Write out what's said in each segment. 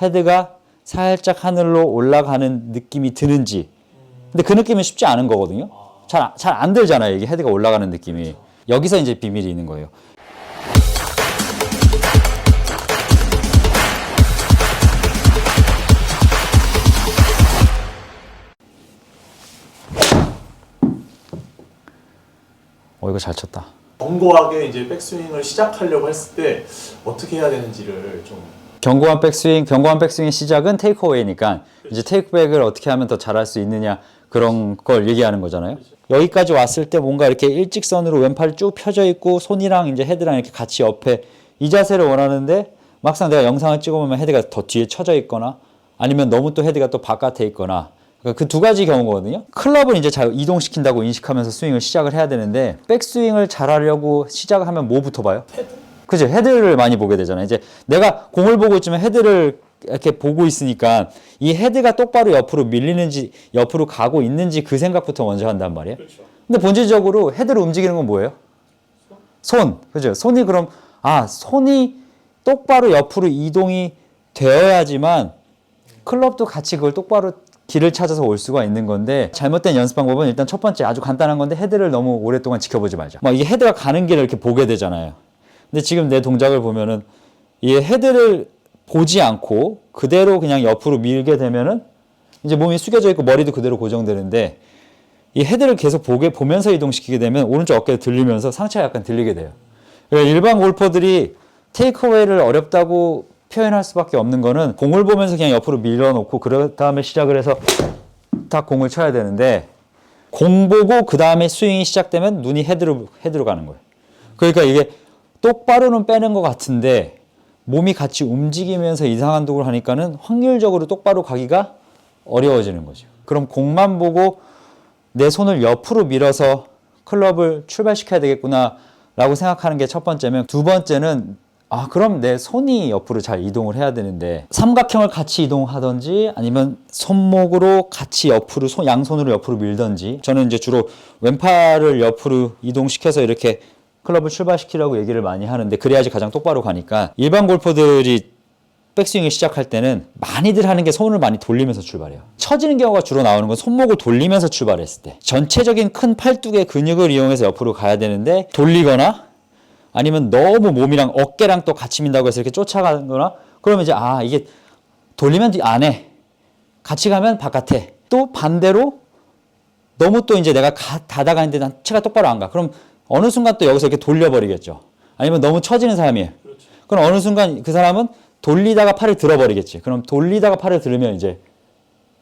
헤드가 살짝 하늘로 올라가는 느낌이 드는지. 근데 그 느낌은 쉽지 않은 거거든요. 잘 안 들잖아요. 이게 헤드가 올라가는 느낌이. 여기서 이제 비밀이 있는 거예요. 이거 잘 쳤다. 견고하게 이제 백스윙을 시작하려고 했을 때 어떻게 해야 되는지를 좀. 견고한 백스윙의 시작은 테이크어웨이니까 이제 테이크백을 어떻게 하면 더 잘할 수 있느냐 그런 걸 얘기하는 거잖아요. 여기까지 왔을 때 뭔가 이렇게 일직선으로 왼팔이 쭉 펴져 있고 손이랑 이제 헤드랑 이렇게 같이 옆에 이 자세를 원하는데 막상 내가 영상을 찍어보면 헤드가 더 뒤에 쳐져 있거나 아니면 너무 또 헤드가 또 바깥에 있거나 그 두 가지 경우거든요. 클럽을 이제 잘 이동시킨다고 인식하면서 스윙을 시작을 해야 되는데 백스윙을 잘하려고 시작을 하면 뭐부터 봐요? 헤드? 그죠? 헤드를 많이 보게 되잖아요. 이제 내가 공을 보고 있으면 헤드를 이렇게 보고 있으니까 이 헤드가 똑바로 옆으로 밀리는지 옆으로 가고 있는지 그 생각부터 먼저 한단 말이에요. 그렇죠. 근데 본질적으로 헤드를 움직이는 건 뭐예요? 손. 그죠? 손이 그럼 손이 똑바로 옆으로 이동이 되어야지만 클럽도 같이 그걸 똑바로 길을 찾아서 올 수가 있는 건데 잘못된 연습 방법은 일단 첫 번째 아주 간단한 건데 헤드를 너무 오랫동안 지켜보지 말자. 막 이게 헤드가 가는 길을 이렇게 보게 되잖아요. 근데 지금 내 동작을 보면은 이 헤드를 보지 않고 그대로 그냥 옆으로 밀게 되면은 이제 몸이 숙여져 있고 머리도 그대로 고정되는데 이 헤드를 계속 보면서 이동시키게 되면 오른쪽 어깨를 들리면서 상체가 약간 들리게 돼요. 일반 골퍼들이 테이크어웨이를 어렵다고 표현할 수밖에 없는 거는 공을 보면서 그냥 옆으로 밀어놓고 그 다음에 시작을 해서 딱 공을 쳐야 되는데 공 보고 그 다음에 스윙이 시작되면 눈이 헤드로 가는 거예요. 그러니까 이게 똑바로는 빼는 것 같은데 몸이 같이 움직이면서 이상한 독을 하니까는 확률적으로 똑바로 가기가 어려워지는 거죠. 그럼 공만 보고 내 손을 옆으로 밀어서 클럽을 출발시켜야 되겠구나 라고 생각하는 게 첫 번째면 두 번째는 그럼 내 손이 옆으로 잘 이동을 해야 되는데 삼각형을 같이 이동하든지 아니면 손목으로 같이 옆으로 양손으로 옆으로 밀든지 저는 이제 주로 왼팔을 옆으로 이동시켜서 이렇게 클럽을 출발시키라고 얘기를 많이 하는데 그래야지 가장 똑바로 가니까 일반 골퍼들이 백스윙을 시작할 때는 많이들 하는 게 손을 많이 돌리면서 출발해요. 처지는 경우가 주로 나오는 건 손목을 돌리면서 출발했을 때 전체적인 큰 팔뚝의 근육을 이용해서 옆으로 가야 되는데 돌리거나 아니면 너무 몸이랑 어깨랑 또 같이 민다고 해서 이렇게 쫓아가거나 그러면 이제 이게 돌리면 안에 같이 가면 바깥에 또 반대로 너무 또 이제 내가 닫아가는데 난 체가 똑바로 안 가. 그럼 어느 순간 또 여기서 이렇게 돌려버리겠죠. 아니면 너무 처지는 사람이에요. 그렇죠. 그럼 어느 순간 그 사람은 돌리다가 팔을 들어버리겠지. 그럼 돌리다가 팔을 들으면 이제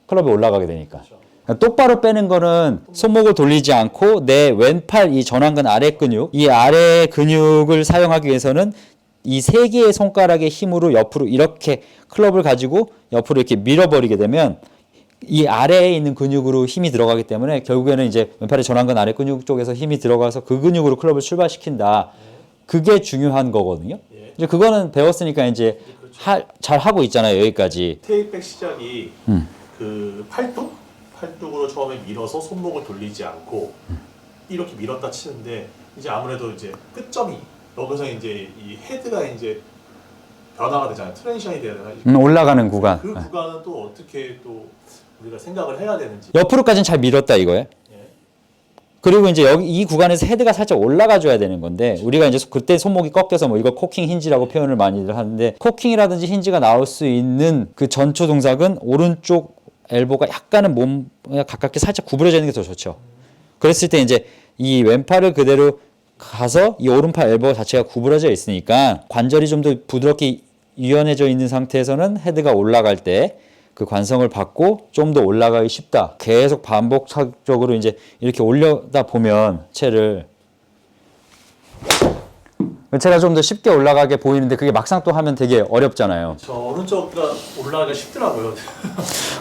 클럽이 올라가게 되니까. 그렇죠. 똑바로 빼는 거는 손목을 돌리지 않고 내 왼팔 이 전완근 아래 근육, 이 아래 근육을 사용하기 위해서는 이 세 개의 손가락의 힘으로 옆으로 이렇게 클럽을 가지고 옆으로 이렇게 밀어버리게 되면 이 아래에 있는 근육으로 힘이 들어가기 때문에 결국에는 이제 왼팔의 전완근 아래 근육 쪽에서 힘이 들어가서 그 근육으로 클럽을 출발시킨다. 그게 중요한 거거든요. 이제 그거는 배웠으니까 이제 잘 하고 있잖아요. 여기까지. 테이크백 시작이 그 팔뚝으로 처음에 밀어서 손목을 돌리지 않고 이렇게 밀었다 치는데 이제 아무래도 이제 끝점이 여기서 이제 이 헤드가 이제 변화가 되잖아요. 트랜지션이 돼야 되나? 올라가는 구간. 그 구간은 또 어떻게 또 우리가 생각을 해야 되는지. 옆으로까지는 잘 밀었다 이거예요. 예. 그리고 이제 여기 이 구간에서 헤드가 살짝 올라가 줘야 되는 건데 우리가 이제 그때 손목이 꺾여서 뭐 이걸 코킹 힌지라고 표현을 많이들 하는데 코킹이라든지 힌지가 나올 수 있는 그 전초 동작은 오른쪽 엘보가 약간은 몸에 가깝게 살짝 구부러져 있는 게 더 좋죠. 그랬을 때 이제 이 왼팔을 그대로 가서 이 오른팔 엘보 자체가 구부러져 있으니까 관절이 좀 더 부드럽게 유연해져 있는 상태에서는 헤드가 올라갈 때 그 관성을 받고 좀 더 올라가기 쉽다. 계속 반복적으로 이제 이렇게 올려다 보면 채를 좀 더 쉽게 올라가게 보이는데 그게 막상 또 하면 되게 어렵잖아요. 저 오른쪽가 올라가기가 쉽더라고요.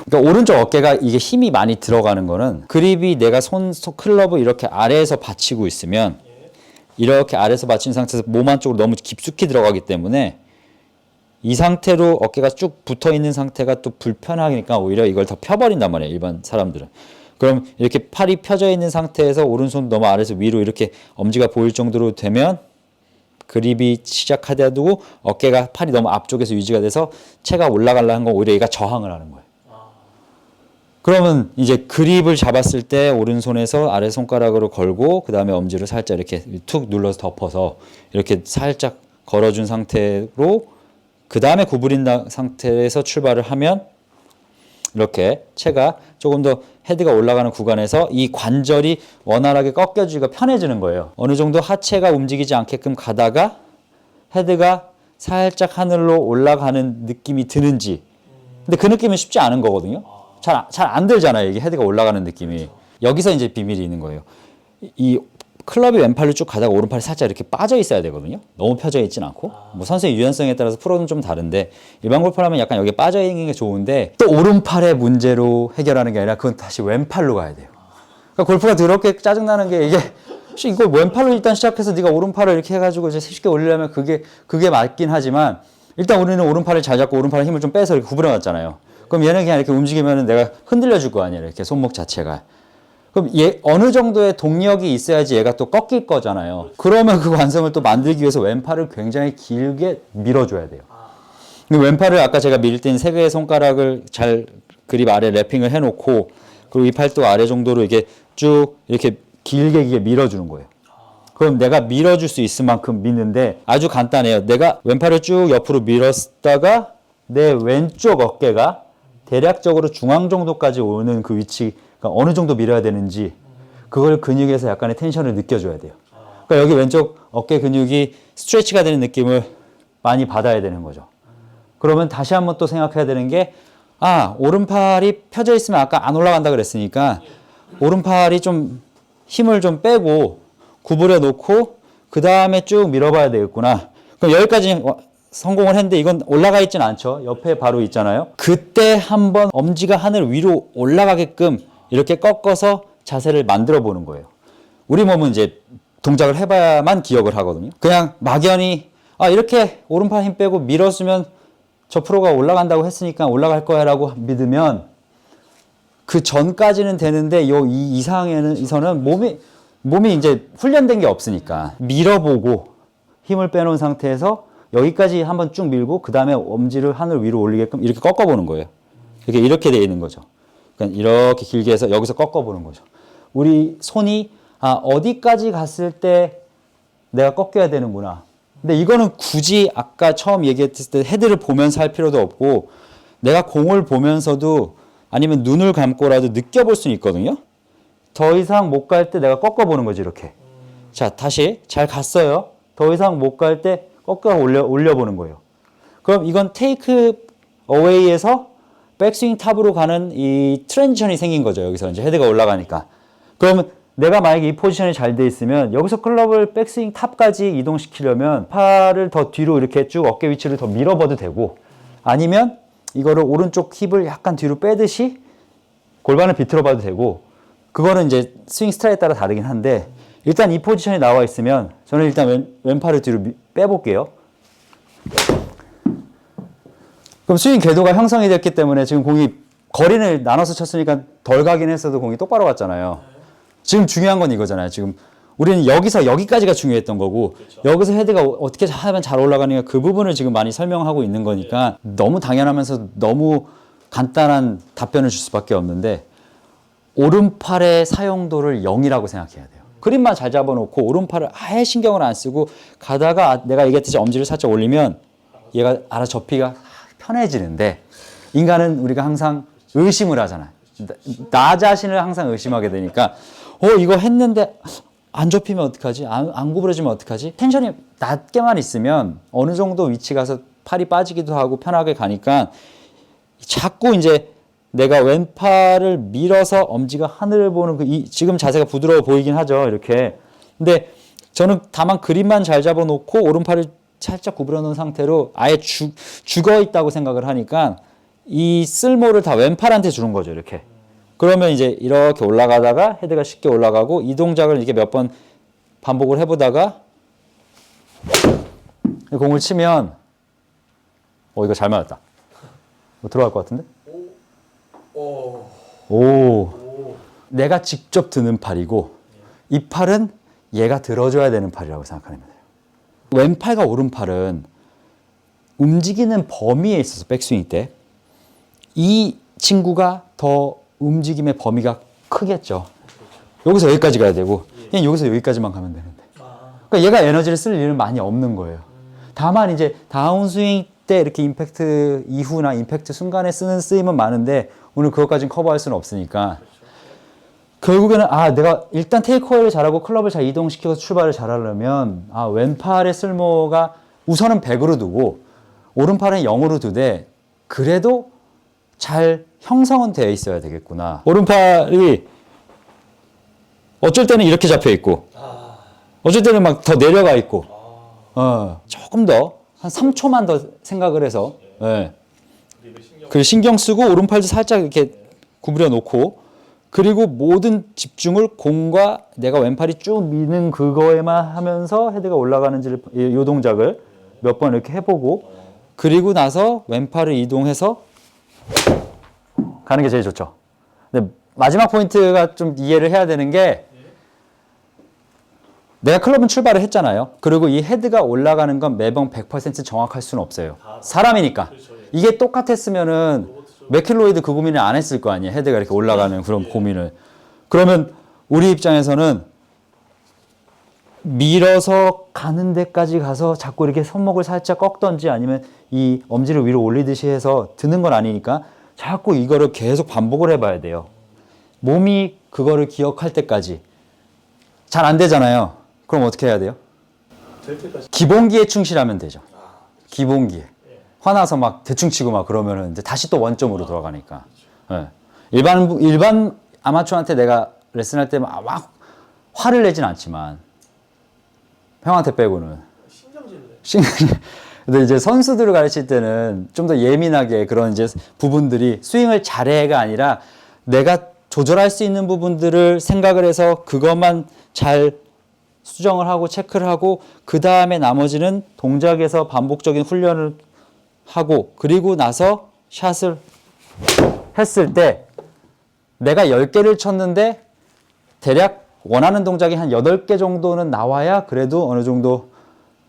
그러니까 오른쪽 어깨가 이게 힘이 많이 들어가는 거는 그립이 내가 클럽을 이렇게 아래에서 받치고 있으면 이렇게 아래에서 받친 상태에서 몸 안쪽으로 너무 깊숙이 들어가기 때문에 이 상태로 어깨가 쭉 붙어 있는 상태가 또 불편하니까 오히려 이걸 더 펴버린단 말이에요. 일반 사람들은. 그럼 이렇게 팔이 펴져 있는 상태에서 오른손 너무 아래에서 위로 이렇게 엄지가 보일 정도로 되면 그립이 시작하더라도 어깨가 팔이 너무 앞쪽에서 유지가 돼서 채가 올라가려 한 건 오히려 얘가 저항을 하는 거예요. 그러면 이제 그립을 잡았을 때 오른손에서 아래 손가락으로 걸고 그 다음에 엄지를 살짝 이렇게 툭 눌러서 덮어서 이렇게 살짝 걸어준 상태로 그 다음에 구부린 상태에서 출발을 하면 이렇게 채가 조금 더 헤드가 올라가는 구간에서 이 관절이 원활하게 꺾여주기가 편해지는 거예요. 어느 정도 하체가 움직이지 않게끔 가다가 헤드가 살짝 하늘로 올라가는 느낌이 드는지. 근데 그 느낌은 쉽지 않은 거거든요. 잘 안 들잖아요. 이게 헤드가 올라가는 느낌이. 여기서 이제 비밀이 있는 거예요. 이 클럽이 왼팔로 쭉 가다가 오른팔이 살짝 이렇게 빠져 있어야 되거든요. 너무 펴져 있진 않고. 뭐 선수의 유연성에 따라서 프로는 좀 다른데 일반 골프를 하면 약간 여기 빠져 있는 게 좋은데 또 오른팔의 문제로 해결하는 게 아니라 그건 다시 왼팔로 가야 돼요. 그러니까 골프가 더럽게 짜증나는 게 이게 이거 왼팔로 일단 시작해서 네가 오른팔을 이렇게 해가지고 이제 쉽게 올리려면 그게 맞긴 하지만 일단 우리는 오른팔을 잘 잡고 오른팔에 힘을 좀 빼서 이렇게 구부려 놨잖아요. 그럼 얘는 그냥 이렇게 움직이면 내가 흔들려 줄 거 아니에요. 이렇게 손목 자체가. 그럼 얘 어느 정도의 동력이 있어야지 얘가 또 꺾일 거잖아요. 그러면 그 완성을 또 만들기 위해서 왼팔을 굉장히 길게 밀어줘야 돼요. 근데 왼팔을 아까 제가 밀 땐 세 개의 손가락을 잘 그립 아래 랩핑을 해놓고 그리고 이 팔도 아래 정도로 이렇게 쭉 이렇게 길게 밀어주는 거예요. 그럼 내가 밀어줄 수 있을 만큼 미는데 아주 간단해요. 내가 왼팔을 쭉 옆으로 밀었다가 내 왼쪽 어깨가 대략적으로 중앙 정도까지 오는 그 위치가 어느 정도 밀어야 되는지 그걸 근육에서 약간의 텐션을 느껴줘야 돼요. 그러니까 여기 왼쪽 어깨 근육이 스트레치가 되는 느낌을 많이 받아야 되는 거죠. 그러면 다시 한번 또 생각해야 되는 게 오른팔이 펴져 있으면 아까 안 올라간다 그랬으니까 오른팔이 좀 힘을 좀 빼고 구부려 놓고 그 다음에 쭉 밀어봐야 되겠구나. 그럼 여기까지 성공을 했는데 이건 올라가 있진 않죠. 옆에 바로 있잖아요. 그때 한번 엄지가 하늘 위로 올라가게끔 이렇게 꺾어서 자세를 만들어 보는 거예요. 우리 몸은 이제 동작을 해봐야만 기억을 하거든요. 그냥 막연히 이렇게 오른팔 힘 빼고 밀었으면 저 프로가 올라간다고 했으니까 올라갈 거야 라고 믿으면 그 전까지는 되는데 이 이상에서는 몸이 이제 훈련된 게 없으니까 밀어보고 힘을 빼놓은 상태에서 여기까지 한번 쭉 밀고 그 다음에 엄지를 하늘 위로 올리게끔 이렇게 꺾어보는 거예요. 이렇게 돼 있는 거죠. 그러니까 이렇게 길게 해서 여기서 꺾어보는 거죠. 우리 손이 어디까지 갔을 때 내가 꺾여야 되는구나. 근데 이거는 굳이 아까 처음 얘기했을 때 헤드를 보면서 할 필요도 없고 내가 공을 보면서도 아니면 눈을 감고라도 느껴볼 수는 있거든요. 더 이상 못 갈 때 내가 꺾어보는 거지 이렇게. 자 다시 잘 갔어요. 더 이상 못 갈 때 꺾어 올려보는 거예요. 그럼 이건 테이크 어웨이에서 백스윙 탑으로 가는 이 트랜지션이 생긴 거죠. 여기서 이제 헤드가 올라가니까. 그러면 내가 만약에 이 포지션이 잘 돼 있으면 여기서 클럽을 백스윙 탑까지 이동시키려면 팔을 더 뒤로 이렇게 쭉 어깨 위치를 더 밀어봐도 되고 아니면 이거를 오른쪽 힙을 약간 뒤로 빼듯이 골반을 비틀어 봐도 되고 그거는 이제 스윙 스타일에 따라 다르긴 한데 일단 이 포지션이 나와 있으면 저는 일단 왼팔을 뒤로 빼볼게요. 그럼 스윙 궤도가 형성이 됐기 때문에 지금 공이 거리를 나눠서 쳤으니까 덜 가긴 했어도 공이 똑바로 갔잖아요. 지금 중요한 건 이거잖아요. 지금 우리는 여기서 여기까지가 중요했던 거고 여기서 헤드가 어떻게 하면 잘 올라가는가 그 부분을 지금 많이 설명하고 있는 거니까 너무 당연하면서 너무 간단한 답변을 줄 수밖에 없는데 오른팔의 사용도를 0이라고 생각해야 돼요. 그립만 잘 잡아놓고 오른팔을 아예 신경을 안 쓰고 가다가 내가 얘기했듯이 엄지를 살짝 올리면 얘가 알아 접히가 편해지는데 인간은 우리가 항상 의심을 하잖아요. 나 자신을 항상 의심하게 되니까 이거 했는데 안 접히면 어떡하지? 안 구부러지면 어떡하지? 텐션이 낮게만 있으면 어느 정도 위치 가서 팔이 빠지기도 하고 편하게 가니까 자꾸 이제 내가 왼팔을 밀어서 엄지가 하늘을 보는 지금 자세가 부드러워 보이긴 하죠. 이렇게. 근데 저는 다만 그립만 잘 잡아놓고 오른팔을 살짝 구부려 놓은 상태로 아예 죽어 있다고 생각을 하니까 이 쓸모를 다 왼팔한테 주는 거죠. 이렇게. 그러면 이제 이렇게 올라가다가 헤드가 쉽게 올라가고 이 동작을 이렇게 몇 번 반복을 해보다가 공을 치면 이거 잘 맞았다. 들어갈 것 같은데? 오. 내가 직접 드는 팔이고 이 팔은 얘가 들어줘야 되는 팔이라고 생각하면 돼요. 왼팔과 오른팔은 움직이는 범위에 있어서 백스윙 때 이 친구가 더 움직임의 범위가 크겠죠. 여기서 여기까지 가야 되고 그냥 여기서 여기까지만 가면 되는데. 그러니까 얘가 에너지를 쓸 일은 많이 없는 거예요. 다만 이제 다운스윙 때 이렇게 임팩트 이후나 임팩트 순간에 쓰는 쓰임은 많은데 오늘 그것까지는 커버할 수는 없으니까 결국에는 내가 일단 테이크어웨이를 잘하고 클럽을 잘 이동시켜서 출발을 잘하려면 왼팔의 쓸모가 우선은 100으로 두고 오른팔은 0으로 두되 그래도 잘 형성은 되어 있어야 되겠구나. 오른팔이 어쩔 때는 이렇게 잡혀 있고 어쩔 때는 막 더 내려가 있고 조금 더 한 3초만 더 생각을 해서 그 신경 쓰고 오른팔도 살짝 이렇게 구부려 놓고 그리고 모든 집중을 공과 내가 왼팔이 쭉 미는 그거에만 하면서 헤드가 올라가는지를 이 동작을 몇 번 이렇게 해보고 그리고 나서 왼팔을 이동해서 가는 게 제일 좋죠. 근데 마지막 포인트가 좀 이해를 해야 되는 게 내가 클럽은 출발을 했잖아요. 그리고 이 헤드가 올라가는 건 매번 100% 정확할 수는 없어요. 사람이니까. 이게 똑같았으면은 맥킬로이드 그 고민을 안 했을 거 아니에요. 헤드가 이렇게 올라가는 그런 고민을. 그러면 우리 입장에서는 밀어서 가는 데까지 가서 자꾸 이렇게 손목을 살짝 꺾던지 아니면 이 엄지를 위로 올리듯이 해서 드는 건 아니니까 자꾸 이거를 계속 반복을 해봐야 돼요. 몸이 그거를 기억할 때까지. 잘 안 되잖아요. 그럼 어떻게 해야 돼요? 기본기에 충실하면 되죠. 기본기에. 화나서 막 대충 치고 막 그러면은 이제 다시 또 원점으로 돌아가니까. 일반 아마추어한테 내가 레슨할 때 막 화를 내진 않지만 형한테 빼고는. 근데 이제 선수들을 가르칠 때는 좀 더 예민하게 그런 이제 부분들이 스윙을 잘해가 아니라 내가 조절할 수 있는 부분들을 생각을 해서 그것만 잘 수정을 하고 체크를 하고 그 다음에 나머지는 동작에서 반복적인 훈련을 하고 그리고 나서 샷을 했을 때 내가 10개를 쳤는데 대략 원하는 동작이 한 8개 정도는 나와야 그래도 어느 정도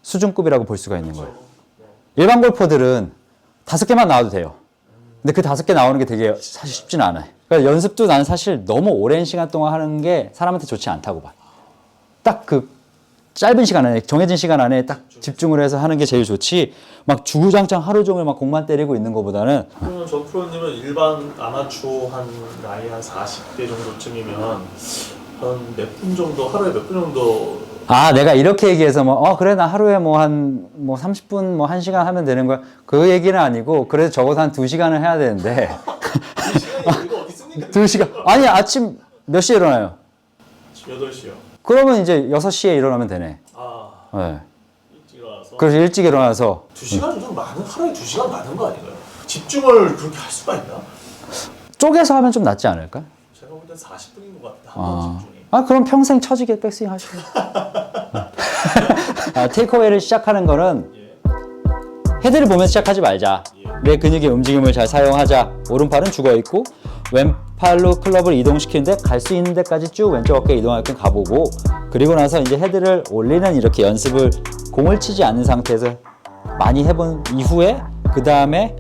수준급이라고 볼 수가 있는 거예요. 일반 골퍼들은 5개만 나와도 돼요. 근데 그 5개 나오는 게 되게 사실 쉽지는 않아요. 그러니까 연습도 나는 사실 너무 오랜 시간 동안 하는 게 사람한테 좋지 않다고 봐. 딱 그 짧은 시간 안에 정해진 시간 안에 딱 집중을 해서 하는 게 제일 좋지 막 주구장창 하루 종일 막 공만 때리고 있는 것보다는. 그러면 전 프로님은 일반 아마추어 한 나이 한 40대 정도쯤이면 한 몇 분 정도 하루에 몇 분 정도 내가 이렇게 얘기해서 그래 나 하루에 뭐 한 30분 뭐 1시간 하면 되는 거야 그 얘기는 아니고 그래도 적어도 한 2시간은 해야 되는데 2시간이 이거 어디 있습니까? 2시간 아니 아침 몇 시에 일어나요? 아침 8시요. 그러면 이제 6시에 일어나면 되네. 네. 일찍 일어나서. 그래서 일찍 일어나서 2시간 좀 많은 하루에 2시간 많은 거 아닌가요? 집중을 그렇게 할 수가 있나? 쪼개서 하면 좀 낫지 않을까? 제가 볼 땐 40분인 것 같다. 한번 집중이. 그럼 평생 처지게 백스윙 하시고. 테이크어웨이를 시작하는 거는 헤드를 보면서 시작하지 말자. 내 근육의 움직임을 잘 사용하자. 오른팔은 죽어있고 왼팔로 클럽을 이동시키는데 갈 수 있는 데까지 쭉 왼쪽 어깨 이동할 땐 가보고 그리고 나서 이제 헤드를 올리는 이렇게 연습을 공을 치지 않는 상태에서 많이 해본 이후에 그 다음에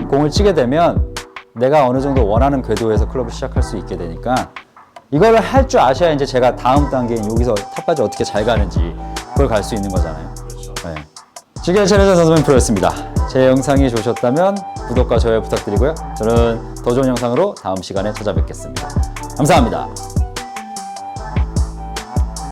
공을 치게 되면 내가 어느 정도 원하는 궤도에서 클럽을 시작할 수 있게 되니까 이거를 할 줄 아셔야 이제 제가 다음 단계인 여기서 탑까지 어떻게 잘 가는지 그걸 갈 수 있는 거잖아요. 네. 지금까지 최래전 선수맨 프로였습니다. 제 영상이 좋으셨다면 구독과 좋아요 부탁드리고요. 저는 더 좋은 영상으로 다음 시간에 찾아뵙겠습니다. 감사합니다.